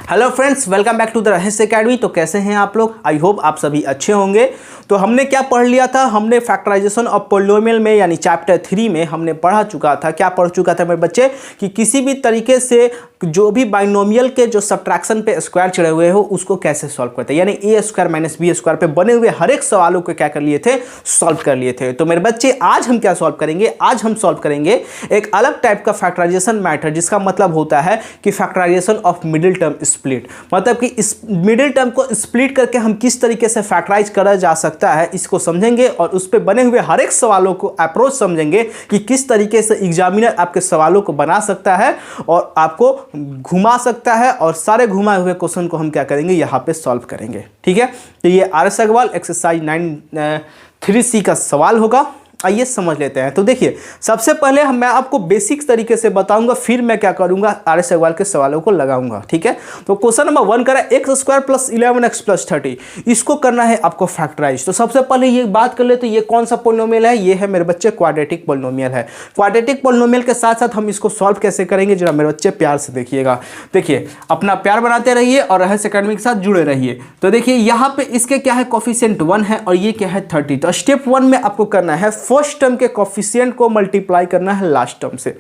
Hello friends, welcome back to the रहस्य academy. तो कैसे हैं आप लोग? आई होप आप सभी अच्छे होंगे। तो हमने क्या पढ़ लिया था? हमने फैक्टराइजेशन ऑफ पॉलिनोमियल में यानी चैप्टर 3 में हमने पढ़ चुका था। क्या पढ़ चुका था मेरे बच्चे? कि किसी भी तरीके से जो भी बाइनोमियल के जो सब्ट्रैक्शन पे स्क्वायर चढ़े हुए हो उसको कैसे सॉल्व करते हैं, यानी ए स्क्वायर माइनस बी स्क्वायर पे बने हुए हर एक सवालों को क्या कर लिए थे? सॉल्व कर लिए थे। तो मेरे बच्चे आज हम क्या सॉल्व करेंगे? आज हम सॉल्व करेंगे एक अलग टाइप का फैक्टराइजेशन मैथड, जिसका मतलब होता है कि factorization of middle term split. मतलब कि इस मिडिल टर्म को स्प्लिट करके हम किस तरीके से फैक्टराइज करा जा सकता है, इसको समझेंगे और उस पर बने हुए हर एक सवालों को अप्रोच समझेंगे कि किस तरीके से एग्जामिनर आपके सवालों को बना सकता है और आपको घुमा सकता है, और सारे घुमाए हुए क्वेश्चन को हम क्या करेंगे? यहाँ पे सॉल्व करेंगे। ठीक है, तो ये आर.एस. अग्रवाल एक्सरसाइज 9(3)C का सवाल होगा। आइए समझ लेते हैं। तो देखिए, सबसे पहले मैं आपको बेसिक तरीके से बताऊंगा, फिर मैं क्या करूंगा? आर.एस. अग्रवाल के सवालों को लगाऊंगा। ठीक है, तो क्वेश्चन नंबर 1 करा x square plus 11x plus 30, इसको करना है आपको फैक्टराइज। तो सबसे पहले ये बात कर ले, तो ये कौन सा पॉलिनोमियल है? ये है मेरे बच्चे क्वाड्रेटिक पॉलिनोमियल है। क्वाड्रेटिक पॉलिनोमियल के साथ साथ हम इसको सॉल्व कैसे करेंगे, जरा मेरे बच्चे प्यार से देखिएगा। देखिए, अपना प्यार बनाते रहिए और रहस्य एकेडमी के साथ जुड़े रहिए। तो देखिए, यहाँ पे इसके क्या है? कोफिशिएंट 1 है और ये क्या है? 30। तो स्टेप 1 में आपको करना है फर्स्ट टर्म के कोफिशिएंट को मल्टीप्लाई करना है लास्ट टर्म से।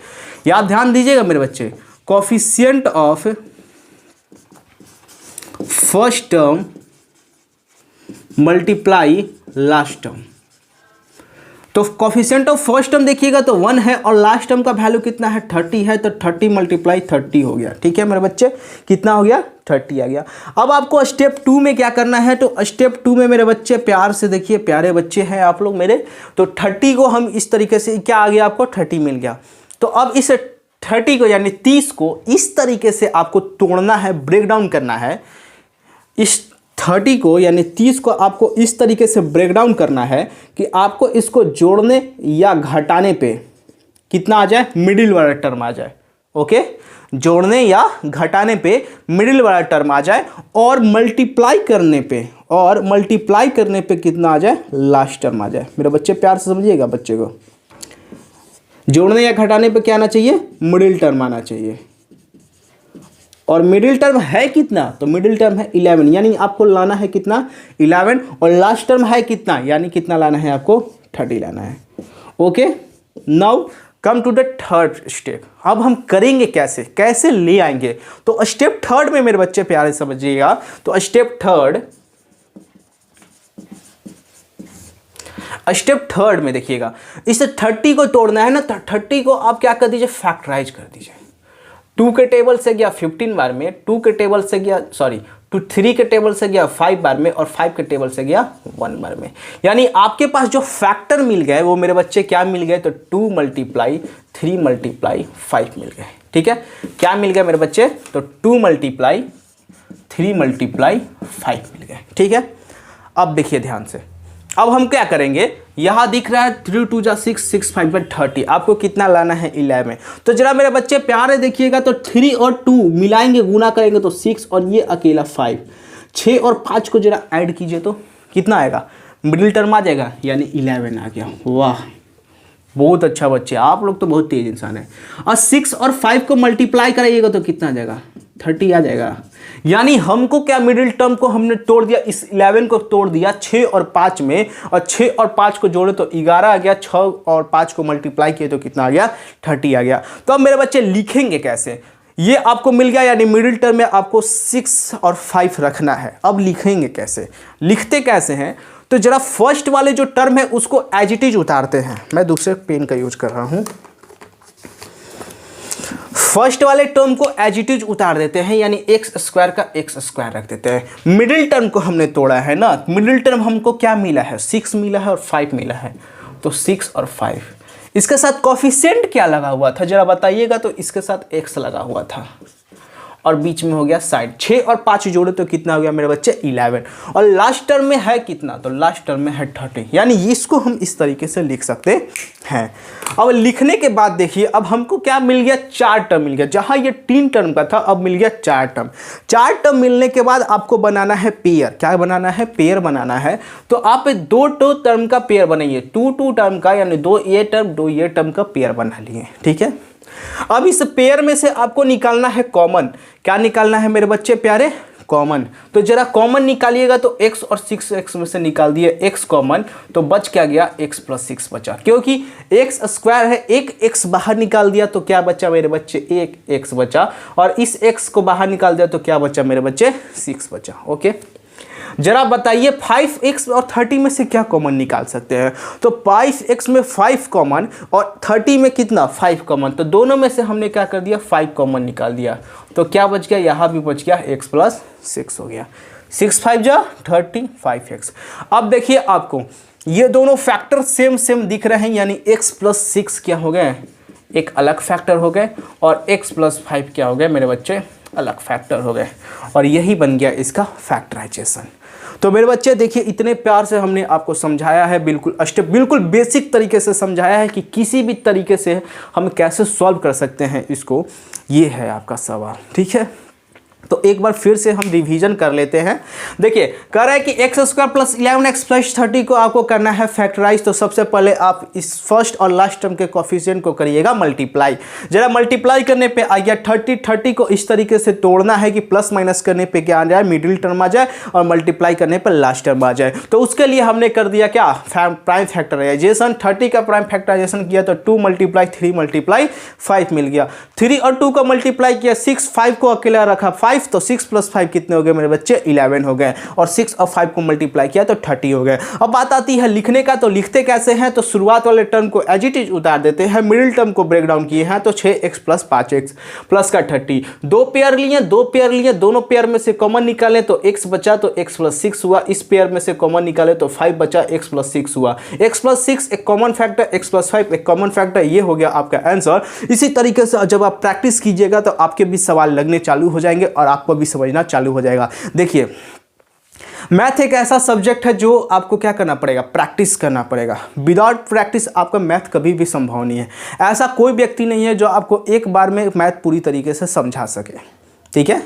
याद ध्यान दीजिएगा मेरे बच्चे, coefficient of first term multiply last term. तो कोफिशिएंट ऑफ फर्स्ट टर्म देखिएगा तो 1 है और लास्ट टर्म का वैल्यू कितना है? 30 है। तो 30 मल्टीप्लाई 30 हो गया। ठीक है मेरे बच्चे, कितना हो गया? 30 आ गया। अब आपको स्टेप 2 में क्या करना है? तो स्टेप 2 में मेरे बच्चे प्यार से देखिए, प्यारे बच्चे हैं आप लोग मेरे। तो 30 को हम इस तरीके से, क्या आ गया आपको? 30 मिल गया। तो अब इस 30 को यानी 30 को इस तरीके से आपको तोड़ना है, ब्रेक डाउन करना है। इस 30 को यानी 30 को आपको इस तरीके से ब्रेक डाउन करना है कि आपको इसको जोड़ने या घटाने पे कितना आ जाए? मिडिल वाला टर्म आ जाए। ओके, जोड़ने या घटाने पे मिडिल वाला टर्म आ जाए और मल्टीप्लाई करने पे कितना आ जाए? लास्ट टर्म आ जाए। मेरे बच्चे प्यार से समझिएगा बच्चे को, जोड़ने या घटाने पे क्या आना चाहिए? मिडिल टर्म आना चाहिए। और मिडिल टर्म है कितना? तो मिडिल टर्म है 11, यानी आपको लाना है कितना? 11। और लास्ट टर्म है कितना? यानी कितना लाना है आपको? 30 लाना है। Okay, now come to the third step. अब हम करेंगे कैसे ले आएंगे? तो स्टेप 3 में मेरे बच्चे प्यारे समझिएगा। तो स्टेप थर्ड में देखिएगा, इस 30 को तोड़ना है ना, तो 30 को आप क्या कर दीजिए? फैक्टराइज कर दीजिए। 2 के टेबल से गया 15 बार में, 2 के टेबल से गया 3 के टेबल से गया 5 बार में, और 5 के टेबल से गया 1 बार में। यानी आपके पास जो फैक्टर मिल गए वो मेरे बच्चे क्या मिल गए? तो 2 मल्टीप्लाई 3 मल्टीप्लाई 5 मिल गए। ठीक है, क्या मिल गया मेरे बच्चे? तो 2 मल्टीप्लाई 3 मल्टीप्लाई 5 मिल गए। ठीक है, अब देखिए ध्यान से, अब हम क्या करेंगे? यहां दिख रहा है 3 2 जा 6, 6 5 जा 30। आपको कितना लाना है? 11। तो जरा मेरे बच्चे प्यारे देखिएगा, तो 3 और 2 मिलाएंगे, गुना करेंगे तो 6, और ये अकेला 5। 6 और 5 को जरा ऐड कीजिए तो कितना आएगा? मिडिल टर्म आ जाएगा, यानी 11 आ गया। वाह, बहुत अच्छा बच्चे, आप लोग तो बहुत तेज इंसान है। और 6 और 5 को मल्टीप्लाई कराइएगा तो कितना आ जाएगा? 30 आ जाएगा। यानी हमको क्या? मिडिल टर्म को हमने तोड़ दिया, इस 11 को तोड़ दिया 6 और 5 में, और 6 और 5 को जोड़े तो 11 आ गया। 6 और 5 को मल्टीप्लाई किए तो कितना आ गया? 30 आ गया। तो अब मेरे बच्चे लिखेंगे कैसे? ये आपको मिल गया, यानी मिडिल टर्म में आपको 6 और 5 रखना है। अब लिखेंगे कैसे? लिखते कैसे हैं? तो जरा फर्स्ट वाले जो टर्म है उसको एज इट इज उतारते हैं। मैं दूसरे पेन का यूज कर रहा हूं। फर्स्ट वाले टर्म को एज इट इज उतार देते हैं, यानी एक्स स्क्वायर का एक्स स्क्वायर रख देते हैं। मिडिल टर्म को हमने तोड़ा है ना, मिडिल टर्म हमको क्या मिला है? 6 मिला है और 5 मिला है। तो 6 और 5, इसके साथ कोफिशिएंट क्या लगा हुआ था जरा बताइएगा? तो इसके साथ x लगा हुआ था और बीच में हो गया साइड। 6 और 5 जोड़े तो कितना हो गया मेरे बच्चे? 11। और लास्ट टर्म में है कितना? तो लास्ट टर्म में है 30। यानी इसको हम इस तरीके से लिख सकते हैं। अब लिखने के बाद देखिए, अब हमको क्या मिल गया? 4 टर्म मिल गया। जहां ये 3 टर्म का था, अब मिल गया 4 टर्म। 4 टर्म मिलने के बाद आपको बनाना है पेयर। क्या बनाना है? पेयर बनाना है। तो आप 2 टर्म का पेयर बनाइए, 2 टर्म का, यानी 2 ये टर्म 2 ये टर्म का पेयर बना लिए। ठीक है, अब इस पेयर में से आपको निकालना है कॉमन। क्या निकालना है मेरे बच्चे प्यारे? कॉमन। तो जरा कॉमन निकालिएगा, तो x और 6x में से निकाल दिए x कॉमन, तो बच क्या गया? x प्लस 6 बचा, क्योंकि x स्क्वायर है, एक x बाहर निकाल दिया तो क्या बचा मेरे बच्चे? एक x बचा, और इस x को बाहर निकाल दिया तो क्या बचा मेरे बच्चे? 6 बचा। ओके, जरा बताइए 5x और 30 में से क्या कॉमन निकाल सकते हैं? तो 5x में 5 कॉमन और 30 में कितना? 5 कॉमन, तो दोनों में से हमने क्या कर दिया? 5 कॉमन निकाल दिया, तो क्या बच गया? यहाँ भी बच गया x प्लस 6 हो गया। 6 5 जा 35x। अब देखिए आपको ये दोनों फैक्टर सेम सेम दिख रहे हैं, यानी x प्लस 6 क्या हो गए? एक अलग फैक्टर हो गए, और x प्लस 5 क्या हो गए मेरे बच्चे? अलग फैक्टर हो गए, और यही बन गया इसका फैक्टराइजेशन। तो मेरे बच्चे देखिए, इतने प्यार से हमने आपको समझाया है, बिल्कुल बेसिक तरीके से समझाया है कि किसी भी तरीके से हम कैसे सॉल्व कर सकते हैं इसको। ये है आपका सवाल, ठीक है। तो एक बार फिर से हम रिवीजन कर लेते हैं। देखिए, कह रहा है कि x square plus 11x plus 30 को आपको करना है फैक्टराइज। तो सबसे पहले आप इस फर्स्ट और लास्ट टर्म के कोफिशिएंट को करिएगा मल्टीप्लाई। जरा मल्टीप्लाई करने पे आ गया 30 को इस तरीके से तोड़ना है कि प्लस माइनस करने पे क्या आ जाए? मिडिल टर्म आ जाए, और मल्टीप्लाई करने पर लास्ट टर्म आ जाए। तो उसके लिए हमने कर दिया क्या? Prime factorisation. 30 का प्राइम फैक्टराइजेशन किया तो 2 × 3 × 5 मिल गया। 3 और 2 को मल्टीप्लाई किया, 6 5 को अकेला रखा 5, तो 6 + 5 कितने हो गए मेरे बच्चे? 11 हो गए, और 6 और 5 को मल्टीप्लाई किया तो 30 हो गए। अब बात आती है लिखने का, तो लिखते कैसे हैं? तो शुरुआत वाले टर्म को एज इट इज उतार देते हैं, मिडिल टर्म को ब्रेक डाउन किए हैं, तो 6x + 5x प्लस का 30। दो पेयर लिए, दोनों पेयर में से कॉमन निकालें तो x बचा, तो x + 6 हुआ। इस पेयर में से कॉमन निकाले तो 5 बचा, x + 6 हुआ। x + 6 एक कॉमन फैक्टर, x + 5 एक कॉमन फैक्टर, ये हो गया आपका आंसर। इसी तरीके से जब आप प्रैक्टिस कीजिएगा तो आपके भी सवाल लगने चालू हो जाएंगे, और आपको भी समझना चालू हो जाएगा। देखिए, मैथ एक ऐसा सब्जेक्ट है जो आपको क्या करना पड़ेगा? प्रैक्टिस करना पड़ेगा। विदाउट प्रैक्टिस आपका मैथ कभी भी संभव नहीं है। ऐसा कोई व्यक्ति नहीं है जो आपको एक बार में मैथ पूरी तरीके से समझा सके, ठीक है।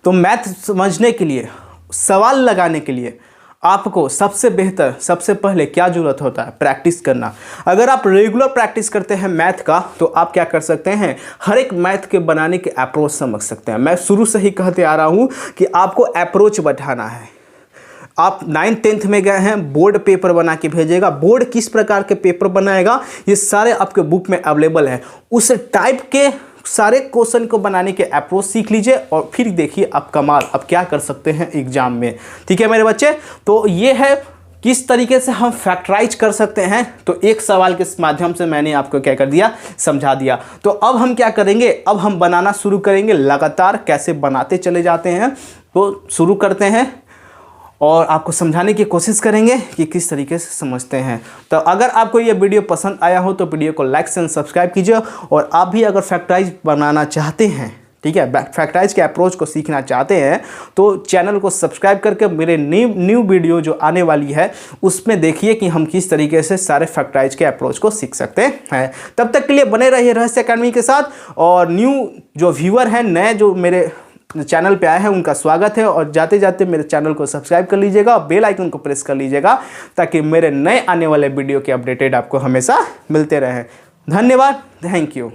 तो मैथ समझने के लिए, सवाल लगाने के लिए आपको सबसे बेहतर, सबसे पहले क्या जरूरत होता है? प्रैक्टिस करना। अगर आप रेगुलर प्रैक्टिस करते हैं मैथ का, तो आप क्या कर सकते हैं? हर एक मैथ के बनाने के अप्रोच समझ सकते हैं। मैं शुरू से ही कहते आ रहा हूं कि आपको अप्रोच बैठाना है। आप 9th 10th में गए हैं, बोर्ड पेपर बना के भेजेगा। बोर्ड किस प्रकार के पेपर बनाएगा, ये सारे आपके बुक में अवेलेबल है। उस टाइप के सारे क्वेश्चन को बनाने के अप्रोच सीख लीजिए, और फिर देखिए आप कमाल अब क्या कर सकते हैं एग्जाम में, ठीक है मेरे बच्चे। तो ये है किस तरीके से हम फैक्टराइज कर सकते हैं। तो एक सवाल के माध्यम से मैंने आपको क्या कर दिया? समझा दिया। तो अब हम क्या करेंगे? अब हम बनाना शुरू करेंगे, लगातार कैसे बनाते चले जाते हैं। तो शुरू करते हैं, और आपको समझाने की कोशिश करेंगे कि किस तरीके से समझते हैं। तो अगर आपको ये वीडियो पसंद आया हो तो वीडियो को लाइक एंड सब्सक्राइब कीजिए, और आप भी अगर फैक्टराइज बनाना चाहते हैं, ठीक है, फैक्टराइज के अप्रोच को सीखना चाहते हैं, तो चैनल को सब्सक्राइब करके मेरे न्यू वीडियो जो आने वाली है उसमें देखिए कि हम किस तरीके से सारे फैक्टराइज के अप्रोच को सीख सकते हैं। तब तक के लिए बने रहिए रहस्य अकेडमी के साथ, और न्यू जो व्यूअर हैं, नए जो मेरे चैनल पे आए हैं, उनका स्वागत है। और जाते जाते मेरे चैनल को सब्सक्राइब कर लीजिएगा, और बेल आइकन को प्रेस कर लीजिएगा, ताकि मेरे नए आने वाले वीडियो के अपडेटेड आपको हमेशा मिलते रहें। धन्यवाद, थैंक यू।